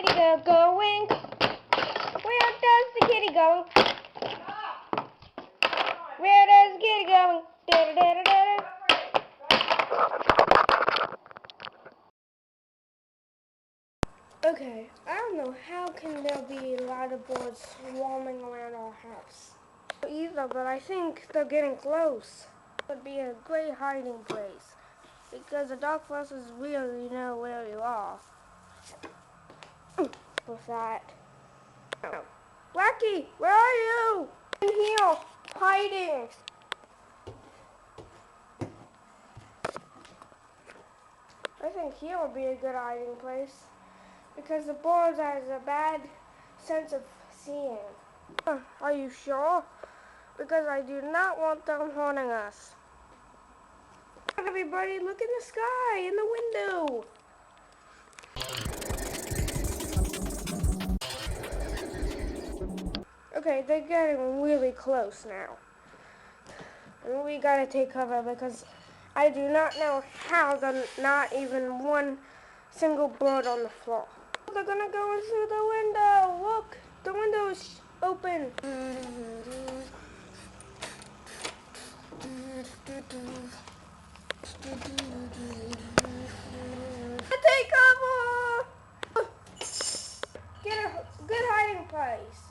kitty go going? Where does the kitty go? Where does the kitty going? Da-da-da-da-da. Okay, I don't know how can there be a lot of birds swarming around our house either, but I think they're getting close. It would be a great hiding place because the dog fosters really know where you are. With that. Oh. Wacky, where are you? In here, hiding. I think here would be a good hiding place because the birds has a bad sense of seeing. Are you sure? Because I do not want them haunting us. Everybody, look in the sky, in the window. Okay, they're getting really close now. And we gotta take cover because I do not know how there's not even one single bird on the floor. They're gonna go in through the window. Look, the window is open. Take cover! Get a good hiding place.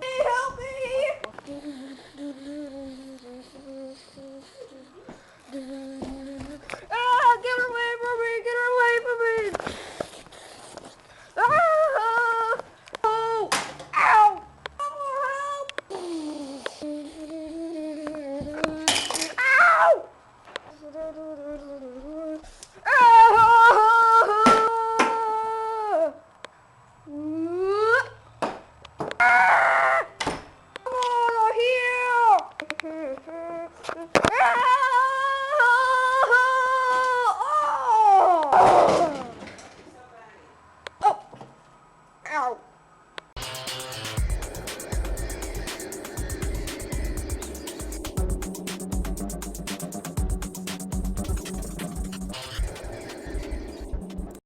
Hey, help me!